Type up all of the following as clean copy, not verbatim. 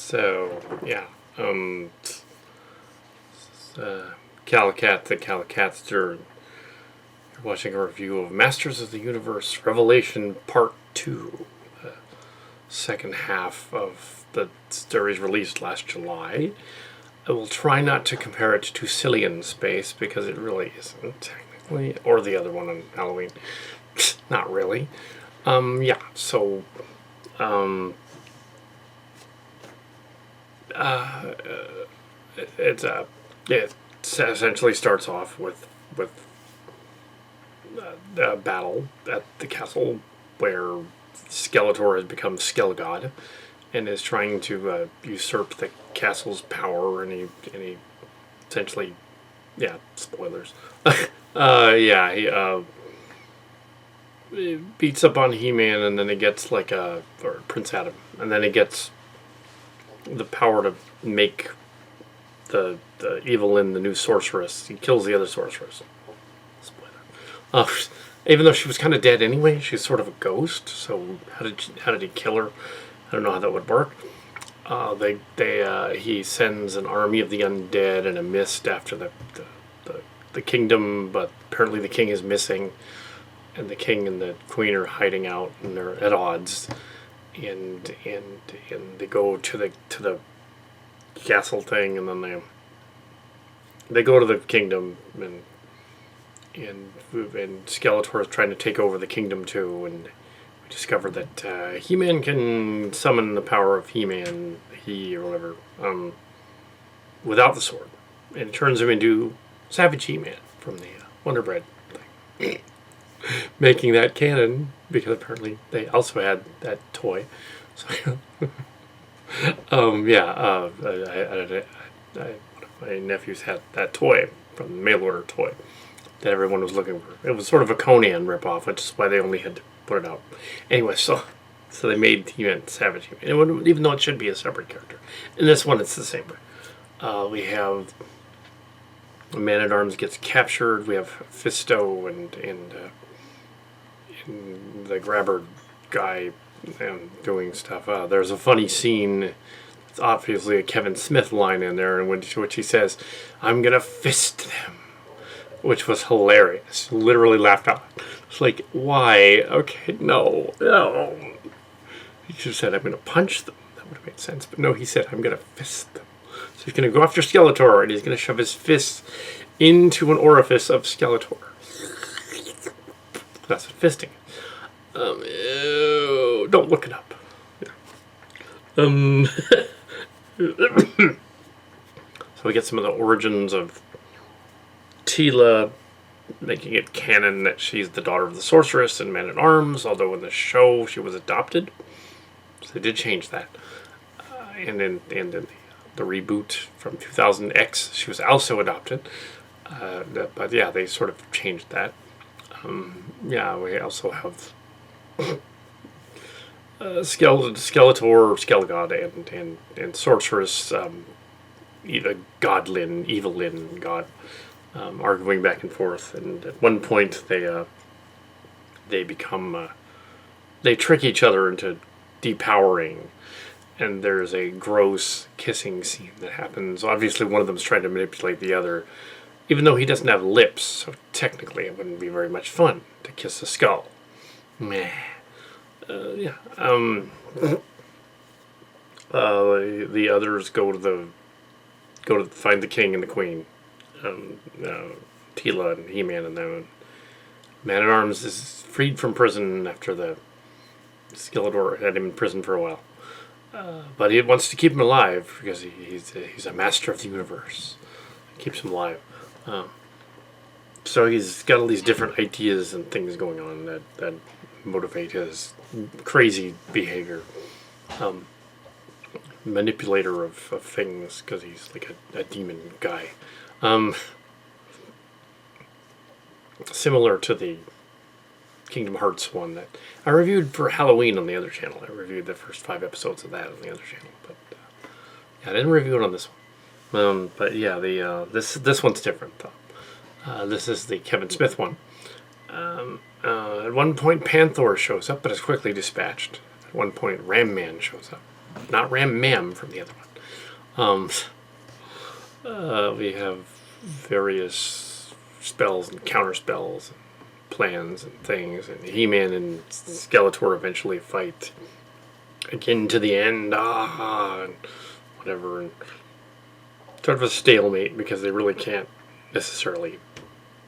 So, yeah. Kal Kat, the Kal Katster. You're watching a review of Masters of the Universe Revelation Part 2. Second half of the stories released last July. I will try not to compare it to Cillian Space because it really isn't, technically. Or the other one on Halloween. Not really. Yeah, so... it essentially starts off with a battle at the castle where Skeletor has become Skelegod and is trying to usurp the castle's power, and he essentially, spoilers. He beats up on He-Man, and then he gets or Prince Adam, and then he gets the power to make the Evelyn the new sorceress. He kills the other sorceress. Spoiler. Even though she was kind of dead anyway, she's sort of a ghost. So how did he kill her? I don't know how that would work. He sends an army of the undead and a mist after the kingdom, but apparently the king is missing, and the king and the queen are hiding out, and they're at odds. And they go to the castle thing, and then they go to the kingdom, and Skeletor is trying to take over the kingdom too, and we discover that He-Man can summon the power of He-Man, or whatever, without the sword, and it turns him into Savage He-Man from the Wonder Bread thing. Making that canon, because apparently they also had that toy. So, one of my nephews had that toy from the mail order toy that everyone was looking for. It was sort of a Conan ripoff, which is why they only had to put it out. Anyway, so they made He-Man Savage He-Man, even though it should be a separate character. In this one, it's the same way. We have Man-at-Arms gets captured. We have Fisto and the grabber guy doing stuff. There's a funny scene. It's obviously a Kevin Smith line in there, in which he says, "I'm gonna fist them," which was hilarious. Literally laughed out. It's like, why? Okay, no. He should have said, "I'm gonna punch them." That would have made sense. But no, he said, "I'm gonna fist them." So he's gonna go after Skeletor, and he's gonna shove his fist into an orifice of Skeletor. That's what fisting is. Don't look it up. So we get some of the origins of Teela, making it canon that she's the daughter of the sorceress and Man-at-Arms, although in the show she was adopted. So they did change that. And in the reboot from 2000X, she was also adopted. But yeah, they sort of changed that. We also have Skeletor, Skelegod, and Sorceress, Evelyn, God, arguing back and forth. And at one point, they become they trick each other into depowering, and there's a gross kissing scene that happens. Obviously, one of them's trying to manipulate the other, even though he doesn't have lips, so technically it wouldn't be very much fun to kiss a skull. Meh. The others go to find the king and the queen. Teela and He-Man and them. Man-at-Arms is freed from prison after the Skeletor had him in prison for a while. But he wants to keep him alive because he's a master of the universe. He keeps him alive. So he's got all these different ideas and things going on that motivate his crazy behavior. Manipulator of things, because he's like a demon guy. Similar to the Kingdom Hearts one that I reviewed for Halloween on the other channel. I reviewed the first 5 episodes of that on the other channel, but I didn't review it on this one. This one's different though. This is the Kevin Smith one. At one point, Panther shows up, but is quickly dispatched. At one point, Ram Man shows up. not Ram Mam from the other one. We have various spells and counter spells, and plans and things, and He-Man and Skeletor eventually fight again to the end, and whatever, and sort of a stalemate because they really can't necessarily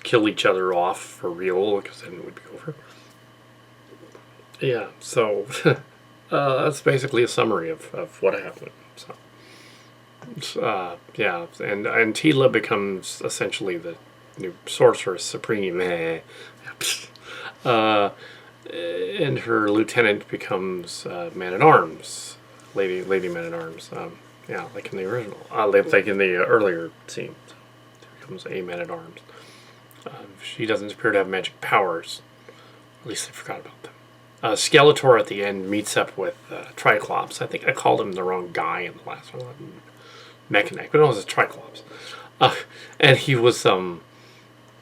kill each other off for real, because then it would be over. Yeah, so that's basically a summary of what happened. So, yeah, and Tila becomes essentially the new Sorceress Supreme, and her lieutenant becomes Man-at-Arms, Lady Man-at-Arms. Yeah, like in the original, like in the earlier scene, so she becomes a Man-at-Arms. She doesn't appear to have magic powers. At least I forgot about them. Skeletor at the end meets up with Triclops. I think I called him the wrong guy in the last one. Mechanic, but it was a Triclops. And he was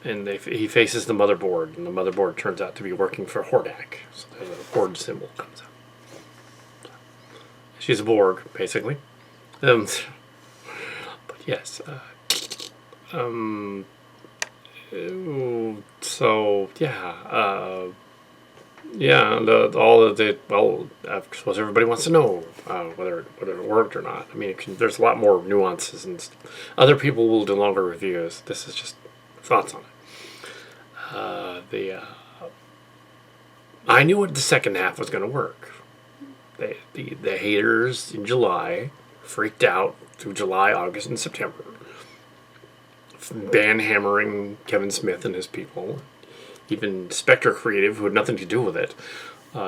he faces the motherboard, and the motherboard turns out to be working for Hordak. So there's a Horde symbol comes out. She's a Borg, basically. But yes. So yeah. Yeah, well, I suppose everybody wants to know whether it worked or not. I mean, there's a lot more nuances, and other people will do longer reviews. This is just thoughts on it. I knew what the second half was going to work. The haters in July freaked out through July, August, and September, ban-hammering Kevin Smith and his people. Even Spectre Creative, who had nothing to do with it.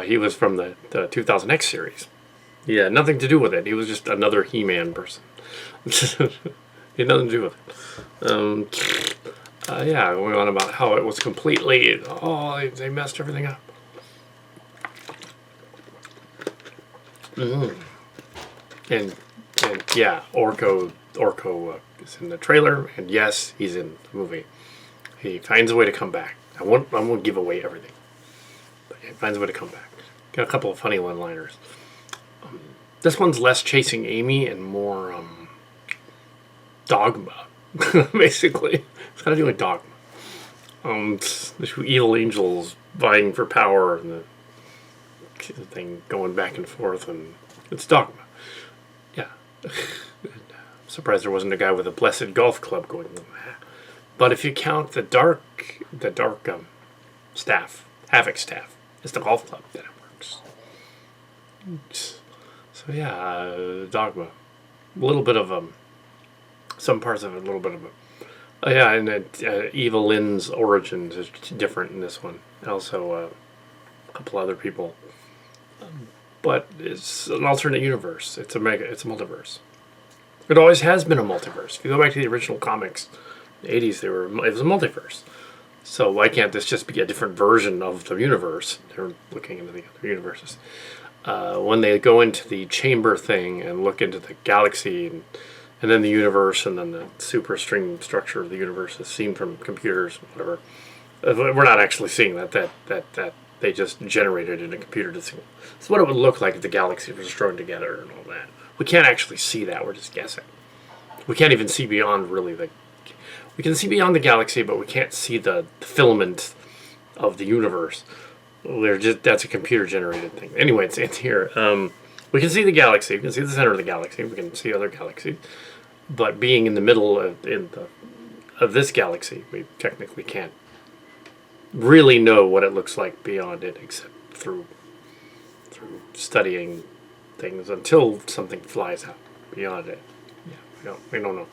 He was from the 2000X series. He had nothing to do with it. He was just another He-Man person. He had nothing to do with it. Yeah, going on about how it was completely... they messed everything up. And yeah, Orko is in the trailer, and yes, he's in the movie. He finds a way to come back. I won't give away everything, but he finds a way to come back. Got a couple of funny one-liners. This one's less chasing Amy and more Dogma, basically. It's got to do with Dogma. The two evil angels vying for power and the thing going back and forth, and it's Dogma. Yeah. I'm surprised there wasn't a guy with a blessed golf club going. But if you count the dark staff, Havoc staff, it's the golf club, then it works. So yeah, Dogma. A little bit of some parts of it, a little bit of yeah, and Eva Lynn's origins is different in this one. Also, a couple other people. But it's an alternate universe. It's a multiverse. It always has been a multiverse. If you go back to the original comics, the 80s, it was a multiverse. So why can't this just be a different version of the universe? They're looking into the other universes. When they go into the chamber thing and look into the galaxy and then the universe and then the superstring structure of the universe is seen from computers, whatever. We're not actually seeing that they just generated in a computer to see. It's what it would look like if the galaxy was thrown together and all that. We can't actually see that. We're just guessing. We can't even see beyond we can see beyond the galaxy, but we can't see the filament of the universe. That's a computer-generated thing. Anyway, it's here. We can see the galaxy. We can see the center of the galaxy. We can see other galaxies. But being in the middle of this galaxy, we technically can't really know what it looks like beyond it, except through studying things until something flies out beyond it. Yeah, we don't know.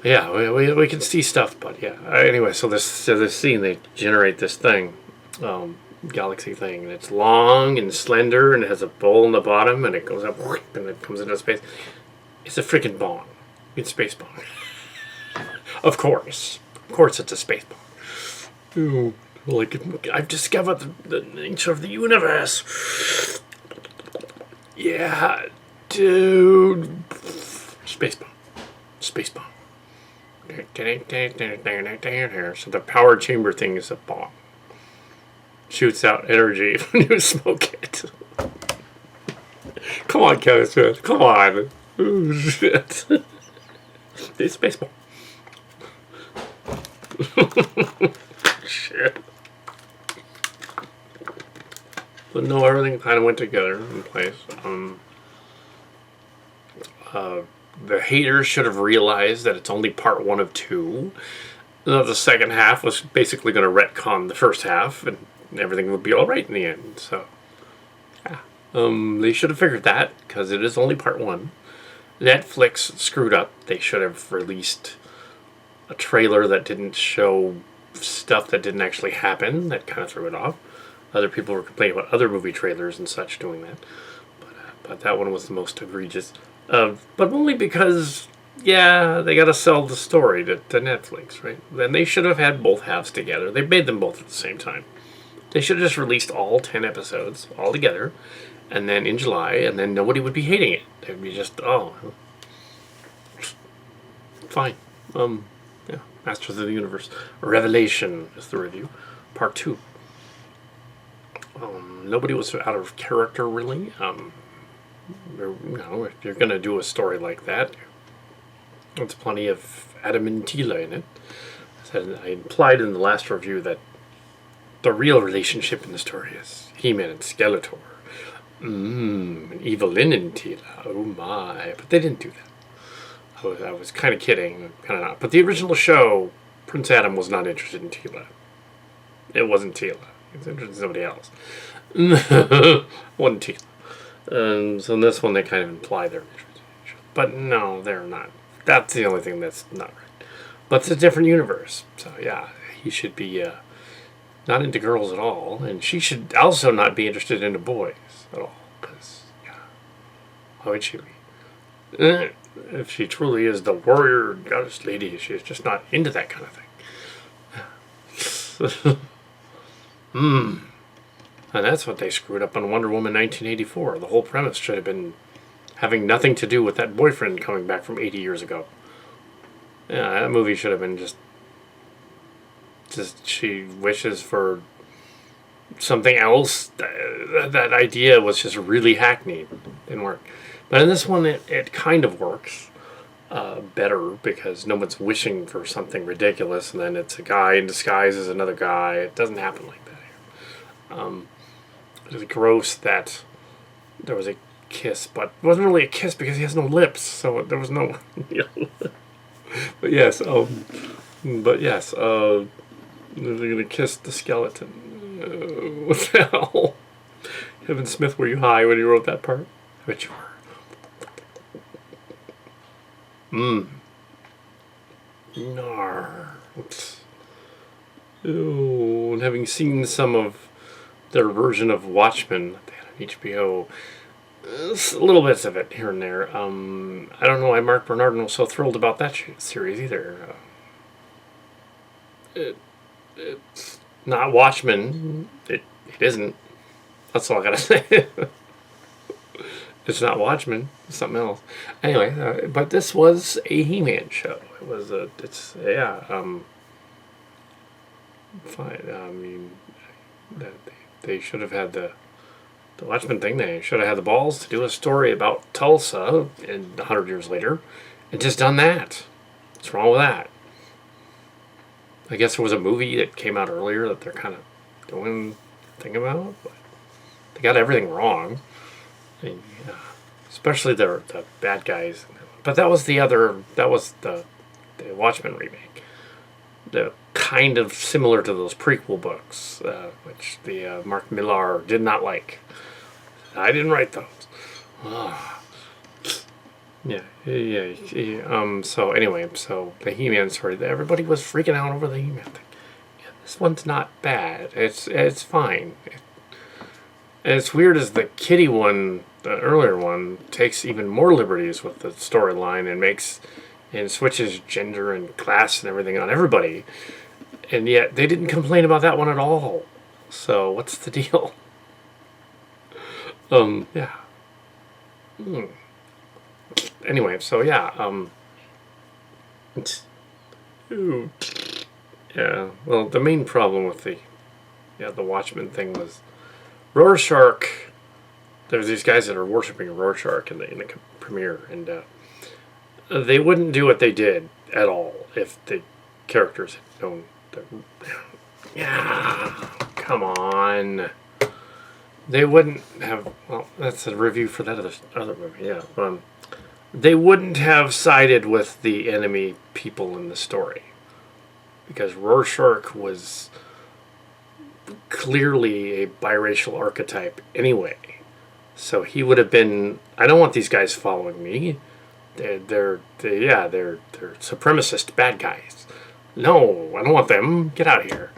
Yeah, we can see stuff, but yeah. Anyway, so this scene, they generate this thing, galaxy thing, and it's long and slender, and it has a bowl in the bottom, and it goes up, and it comes into space. It's a freaking bong. It's space bong. Of course, it's a space bong. Ooh, like I've discovered the nature of the universe. Yeah, dude. Space bomb. So the power chamber thing is a bomb. Shoots out energy when you smoke it. Come on, Kevin Smith. Come on. Oh, shit. It's baseball. Shit. But no, everything kind of went together in place. The haters should have realized that it's only part 1 of 2. The second half was basically going to retcon the first half, and everything would be all right in the end. So, yeah, they should have figured that because it is only part 1. Netflix screwed up. They should have released a trailer that didn't show stuff that didn't actually happen. That kind of threw it off. Other people were complaining about other movie trailers and such doing that, but that one was the most egregious. But only because, yeah, they got to sell the story to Netflix, right? Then they should have had both halves together. They made them both at the same time. They should have just released all 10 episodes all together, and then in July, and then nobody would be hating it. They'd be just, oh, fine. Yeah, Masters of the Universe. Revelation is the review. Part 2. Nobody was out of character, really. If you're going to do a story like that, there's plenty of Adam and Tila in it. I implied in the last review that the real relationship in the story is He-Man and Skeletor. Evelyn and Tila. Oh my. But they didn't do that. I was kind of kidding, kind of not. But the original show, Prince Adam was not interested in Tila. It wasn't Tila. He was interested in somebody else. Wasn't Tila. So in this one, they kind of imply they're interested. But no, they're not. That's the only thing that's not right. But it's a different universe. So yeah, he should be not into girls at all. And she should also not be interested in boys at all. Because, yeah, how would she be? If she truly is the warrior goddess lady, she's just not into that kind of thing. And that's what they screwed up on Wonder Woman 1984. The whole premise should have been having nothing to do with that boyfriend coming back from 80 years ago. Yeah, that movie should have been just she wishes for something else. That idea was just really hackneyed. Didn't work. But in this one, it kind of works better because no one's wishing for something ridiculous and then it's a guy in disguise as another guy. It doesn't happen like that here. It was gross that there was a kiss, but it wasn't really a kiss because he has no lips, so there was no. But yes, they're gonna kiss the skeleton. What the hell? Kevin Smith, were you high when you wrote that part? I bet you were. Nar. Oops. Ooh, and having seen some of their version of Watchmen that they had on HBO, little bits of it here and there. I don't know why Mark Bernardin was so thrilled about that series either. It's not Watchmen. It isn't. That's all I gotta say. It's not Watchmen. It's something else. Anyway, but this was a He-Man show. It was fine. I mean, they should have had the Watchmen thing. They should have had the balls to do a story about Tulsa 100 years later and just done that. What's wrong with that? I guess there was a movie that came out earlier that they're kind of doing a thing about, but they got everything wrong. I mean, especially the bad guys. But that was the Watchmen remake. The kind of similar to those prequel books, which the Mark Millar did not like. I didn't write those. So anyway, the He-Man story. Everybody was freaking out over the He-Man thing. Yeah, this one's not bad. It's fine. It's weird as the Kitty one, the earlier one, takes even more liberties with the storyline and switches gender and class and everything on everybody. And yet they didn't complain about that one at all. So what's the deal? Anyway, so well, the main problem with the Watchmen thing was Rorschach there's these guys that are worshiping Rorschach in the premiere, and they wouldn't do what they did at all if the characters had known. Yeah, come on. They wouldn't have. Well, that's a review for that other movie. Yeah, they wouldn't have sided with the enemy people in the story because Rorschach was clearly a biracial archetype anyway. So he would have been. I don't want these guys following me. They're supremacist bad guys. No, I don't want them. Get out of here.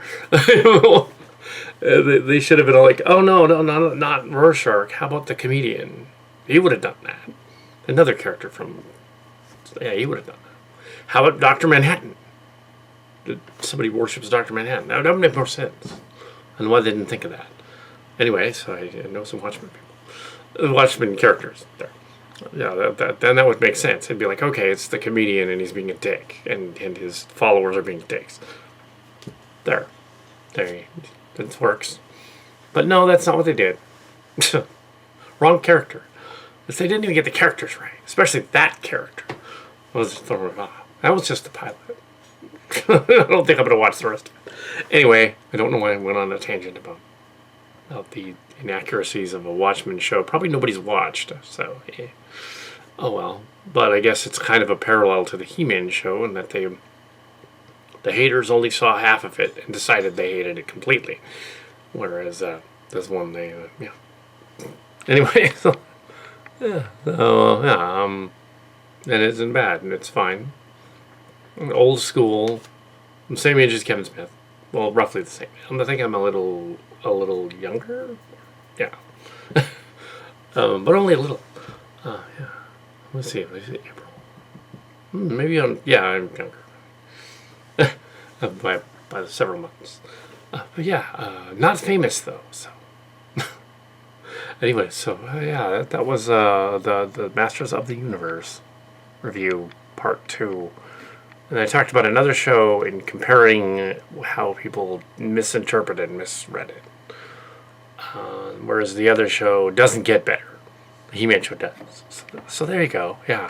They should have been like, oh no, not Rorschach. How about the comedian? He would have done that. Another character from, he would have done that. How about Dr. Manhattan? Somebody worships Dr. Manhattan. That would make more sense. And why they didn't think of that. Anyway, so I know some Watchmen people. Watchmen characters there. Yeah, then that would make sense. It'd be like, okay, it's the comedian and he's being a dick, and his followers are being dicks. There, that works. But no, that's not what they did. Wrong character. If they didn't even get the characters right, especially that character, that was just the pilot. I don't think I'm going to watch the rest of it. Anyway, I don't know why I went on a tangent about the inaccuracies of a Watchmen show. Probably nobody's watched, so oh well. But I guess it's kind of a parallel to the He-Man show in that the haters only saw half of it and decided they hated it completely. Whereas this one, Anyway, so it isn't bad, and it's fine. Old school, same age as Kevin Smith. Well, roughly the same. I think I'm a little younger. Yeah, but only a little. Yeah. Let's see. April. Maybe I'm younger. by several months. But yeah, not famous though. So anyway, so that was the Masters of the Universe review part 2. And I talked about another show in comparing how people misinterpreted and misread it. Whereas the other show doesn't get better. The He-Man show does. So there you go. Yeah.